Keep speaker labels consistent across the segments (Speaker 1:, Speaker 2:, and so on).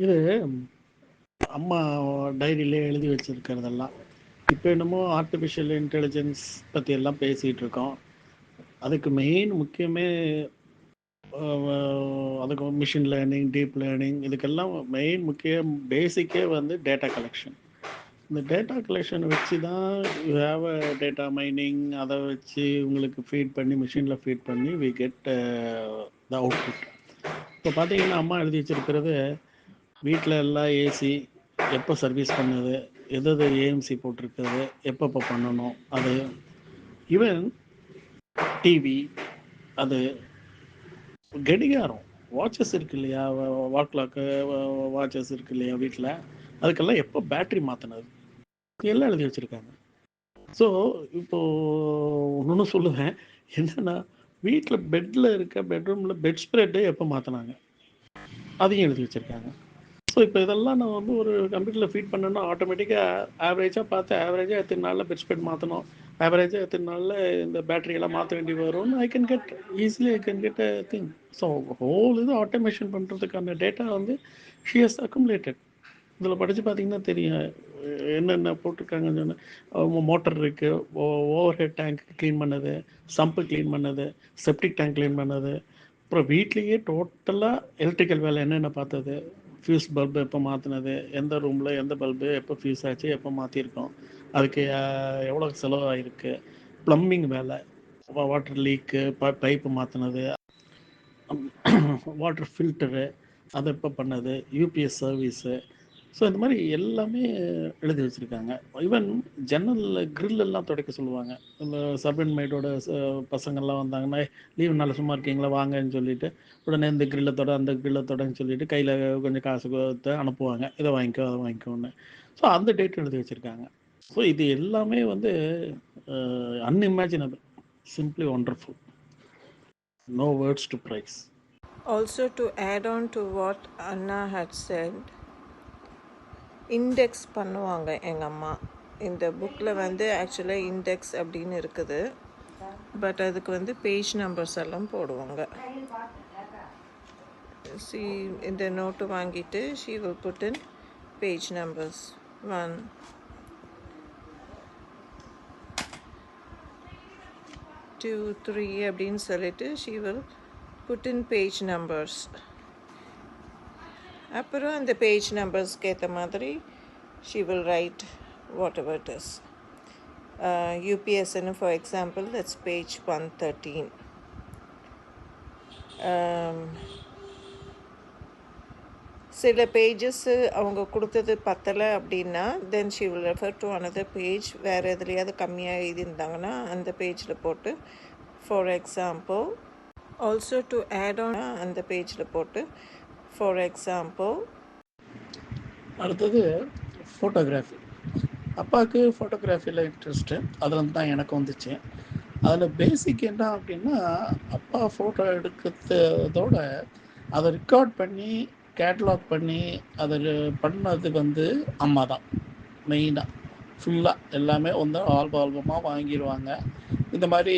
Speaker 1: இது அம்மா டைரியிலே எழுதி வச்சிருக்கிறதெல்லாம். இப்போ என்னமோ ஆர்டிஃபிஷியல் இன்டெலிஜென்ஸ் பற்றி எல்லாம் பேசிகிட்டு இருக்கோம். அதுக்கு மெயின் முக்கியமே அதுக்கு மிஷின் லேர்னிங், டீப் லேர்னிங், இதுக்கெல்லாம் மெயின் முக்கிய பேசிக்கே வந்து டேட்டா கலெக்ஷன். இந்த டேட்டா கலெக்ஷன் வச்சு தான் you have a data mining. அதை வச்சு உங்களுக்கு ஃபீட் பண்ணி மிஷினில் ஃபீட் பண்ணி வி கெட் த அவுட்புட். இப்போ பார்த்தீங்கன்னா அம்மா எழுதி வச்சிருக்கிறது வீட்டில் எல்லாம் ஏசி எப்போ சர்வீஸ் பண்ணுது, எது எது ஏஎம்சி போட்டிருக்குது, எப்பப்போ பண்ணணும், அது ஈவன் டிவி, அது கடிகாரம், வாட்சஸ் இருக்கு இல்லையா, வால் கிளாக்கு, வாட்சஸ் இருக்கு இல்லையா வீட்டில், அதுக்கெல்லாம் எப்போ பேட்ரி மாற்றினது எல்லாம் எழுதி வச்சுருக்காங்க. ஸோ இப்போது ஒன்று சொல்லுவேன் என்னென்னா, வீட்டில் பெட்டில் இருக்க பெட்ரூமில் பெட் ஸ்ப்ரெட்டு எப்போ மாற்றினாங்க அதையும் எழுதி வச்சுருக்காங்க. ஸோ இப்போ இதெல்லாம் நான் வந்து ஒரு கம்ப்யூட்டரில் ஃபீட் பண்ணேன்னா ஆட்டோமேட்டிக்காக ஆவரேஜாக பார்த்து ஆவரேஜாக எத்தனை நாளில் பெட் ஸ்ப்ரெட் மாற்றணும், ஆவரேஜாக எத்தனை நாளில் இந்த பேட்டரியெல்லாம் மாற்ற வேண்டி வரும்னு I can get easily I can get a thing. So whole இது ஆட்டோமேஷன் பண்ணுறதுக்கான டேட்டா வந்து ஷி ஹஸ் அக்குமுலேட்டட். இதில் படித்து பார்த்தீங்கன்னா தெரியும் என்னென்ன போட்டிருக்காங்கன்னு சொன்னால் மோட்டர் இருக்குது, ஓவர் ஹெட் டேங்க் க்ளீன் பண்ணது, சம்பு க்ளீன் பண்ணது, செப்டிக் டேங்க் க்ளீன் பண்ணது, அப்புறம் வீட்லேயே டோட்டலாக எலக்ட்ரிக்கல் வேலை என்னென்ன பார்த்தது, ஃபியூஸ் பல்பு எப்போ மாற்றினது, எந்த ரூமில் எந்த பல்பு எப்போ ஃபியூஸ் ஆச்சு, எப்போ மாற்றிருக்கோம், அதுக்கு எவ்வளோ செலவாகிருக்கு, ப்ளம்பிங் வேலை, வாட்டர் லீக்கு, பைப்பு மாற்றினது, வாட்டர் ஃபில்டரு அதை எப்போ பண்ணது, யூபிஎஸ் சர்வீஸு. ஸோ இந்த மாதிரி எல்லாமே எழுதி வச்சுருக்காங்க. ஈவன் ஜன்னலில் கிரில்லெல்லாம் துடைக்க சொல்லுவாங்க. இந்த சர்வெண்ட் மைடோட பசங்கள்லாம் வந்தாங்கன்னா லீவு நாள் சும்மா இருக்கீங்களா வாங்கன்னு சொல்லிட்டு உடனே இந்த கிரில்லை தொட அந்த கிரில்லை தொடன்னு சொல்லிட்டு கையில் கொஞ்சம் காசு கொடுத்து அனுப்புவாங்க, இதை வாங்கிக்கோ அதை வாங்கிக்கோன்னு. ஸோ அந்த டேட் எழுதி வச்சுருக்காங்க. ஸோ இது எல்லாமே வந்து unimaginable, simply wonderful, no words to praise.
Speaker 2: Also, to add on to what Anna had said, index பண்ணுவாங்க எங்கள் அம்மா. இந்த புக்கில் வந்து ஆக்சுவலாக இண்டெக்ஸ் அப்படின்னு இருக்குது, பட் அதுக்கு வந்து பேஜ் நம்பர்ஸ் எல்லாம் போடுவாங்க. இந்த நோட்டு வாங்கிட்டு she will put in page numbers 1, 2, 3 அப்படின்னு சொல்லிட்டு she will put in page numbers. அப்புறம் அந்த பேஜ் நம்பர்ஸ்க்கு ஏற்ற மாதிரி she will write whatever it is. UPSன்னு for example, that's page 113. சில பேஜஸ்ஸு அவங்க கொடுத்தது பத்தலை அப்படின்னா then she will refer to another page. வேறு எதுலையாவது கம்மியாக எழுதியிருந்தாங்கன்னா அந்த பேஜில் போட்டு for example. Also to add on அந்த பேஜில் போட்டு for example.
Speaker 1: அடுத்தது ஃபோட்டோகிராஃபி. அப்பாவுக்கு ஃபோட்டோகிராஃபியில் இன்ட்ரெஸ்ட்டு, அதில் தான் எனக்கு வந்துச்சு. அதில் பேசிக் என்ன அப்படின்னா, அப்பா ஃபோட்டோ எடுக்கிறதோட அதை ரெக்கார்ட் பண்ணி கேட்லாக் பண்ணி அதில் பண்ணது வந்து அம்மா தான் மெயினாக. ஃபுல்லாக எல்லாமே வந்து ஆல்பமாக வாங்கிடுவாங்க. இந்த மாதிரி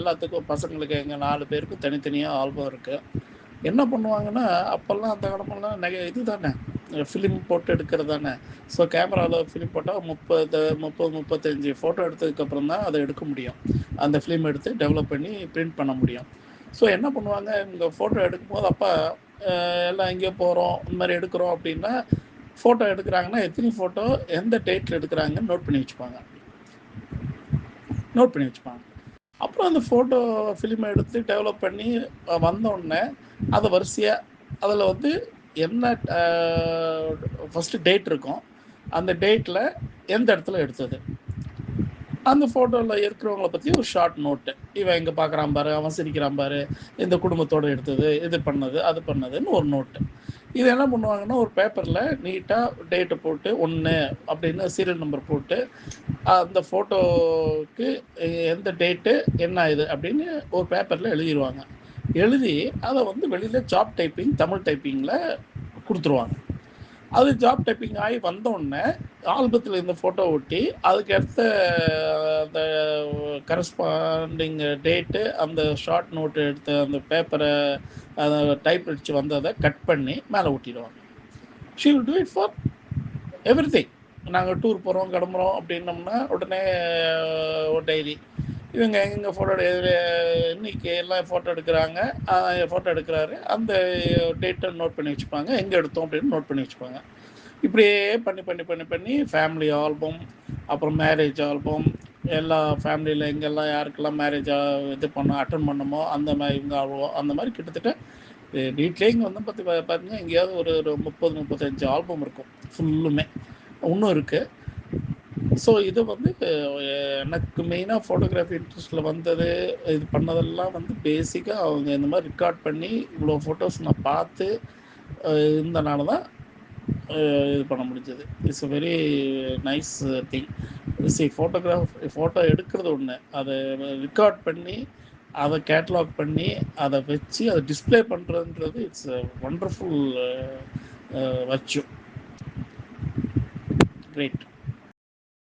Speaker 1: எல்லாத்துக்கும் பசங்களுக்கு எங்கள் 4 பேருக்கும் தனித்தனியாக ஆல்பம் இருக்குது. என்ன பண்ணுவாங்கன்னா, அப்போல்லாம் அந்த காலமெல்லாம் இது தானே ஃபிலிம் போட்டு எடுக்கிறது தானே. ஸோ கேமராவில் ஃபிலிம் போட்டால் 35 ஃபோட்டோ எடுத்ததுக்கப்புறம் தான் அதை எடுக்க முடியும். அந்த ஃபிலிம் எடுத்து டெவலப் பண்ணி பிரிண்ட் பண்ண முடியும். ஸோ என்ன பண்ணுவாங்க, இங்கே ஃபோட்டோ எடுக்கும்போது அப்பா எல்லாம் எங்கேயோ போகிறோம் இந்த மாதிரி எடுக்கிறோம் அப்படின்னா, ஃபோட்டோ எடுக்கிறாங்கன்னா எத்தனை ஃபோட்டோ எந்த டேட்டில் எடுக்கிறாங்கன்னு நோட் பண்ணி வச்சுப்பாங்க. அப்புறம் அந்த ஃபோட்டோ ஃபிலிமை எடுத்து டெவலப் பண்ணி வந்தோடனே அதை வரிசையாக அதில் வந்து என்ன ஃபஸ்ட்டு டேட் இருக்கும், அந்த டேட்டில் எந்த இடத்துல எடுத்தது, அந்த ஃபோட்டோவில் இருக்கிறவங்கள பற்றி ஒரு ஷார்ட் நோட்டு, இவன் எங்கே பார்க்குறான் பாரு, அவன் சிரிக்கிறான் பாரு, இந்த குடும்பத்தோடு எடுத்தது, இது பண்ணது அது பண்ணதுன்னு ஒரு நோட்டு. இது என்ன பண்ணுவாங்கன்னா, ஒரு பேப்பரில் நீட்டாக டேட்டு போட்டு 1 அப்படின்னு சீரியல் நம்பர் போட்டு அந்த ஃபோட்டோவுக்கு எந்த டேட்டு என்ன இது அப்படின்னு ஒரு பேப்பரில் எழுதிடுவாங்க. எழுதி அதை வந்து வெளியில் ஜாப் டைப்பிங் தமிழ் டைப்பிங்கில் கொடுத்துருவாங்க. அது ஜாப் டைப்பிங் ஆகி வந்தோடனே ஆல்பத்தில் இந்த ஃபோட்டோ ஒட்டி அதுக்கடுத்த அந்த கரஸ்பாண்டிங் டேட்டு அந்த ஷார்ட் நோட்டு எடுத்து அந்த பேப்பரை டைப் அடித்து வந்ததை கட் பண்ணி மேலே ஒட்டிடுவாங்க. She will do it for everything. நாங்கள் டூர் போகிறோம் கிளம்புறோம் அப்படின்னோம்னா உடனே ஒரு டைரி, இவங்க எங்கே ஃபோட்டோ இன்னைக்கு எல்லாம் ஃபோட்டோ எடுக்கிறாங்க, ஃபோட்டோ எடுக்கிறாரு, அந்த டேட்டை நோட் பண்ணி வச்சுப்பாங்க, எங்கே எடுத்தோம் அப்படின்னு நோட் பண்ணி வச்சுப்பாங்க. இப்படியே பண்ணி பண்ணி பண்ணி பண்ணி ஃபேமிலி ஆல்பம், அப்புறம் மேரேஜ் ஆல்பம், எல்லா ஃபேமிலியில் எங்கெல்லாம் யாருக்கெல்லாம் மேரேஜ் இது பண்ணோம் அட்டன் பண்ணமோ அந்த மாதிரி இவங்க ஆல்பம், அந்த மாதிரி கிட்டத்தட்ட வீட்லேயே இங்கே வந்து பார்த்தீங்கன்னா எங்கேயாவது ஒரு 30-35 ஆல்பம் இருக்கும் ஃபுல்லுமே இன்னும் இருக்குது. ஸோ இது வந்து எனக்கு மெயினாக ஃபோட்டோகிராஃபி இன்ட்ரெஸ்ட்டில் வந்தது, இது பண்ணதெல்லாம் வந்து பேசிக்காக அவங்க இந்த மாதிரி ரெக்கார்ட் பண்ணி இவ்வளோ ஃபோட்டோஸ் நான் பார்த்து இருந்தனால தான் இது பண்ண முடிஞ்சது. It's a very nice thing. Photo எடுக்கிறது ஒன்று, அதை ரெக்கார்ட் பண்ணி அதை கேட்லாக் பண்ணி அதை வச்சு அதை டிஸ்பிளே பண்ணுறதுன்றது இட்ஸ் ஒண்டர்ஃபுல் வர்ச்சு. கிரேட்.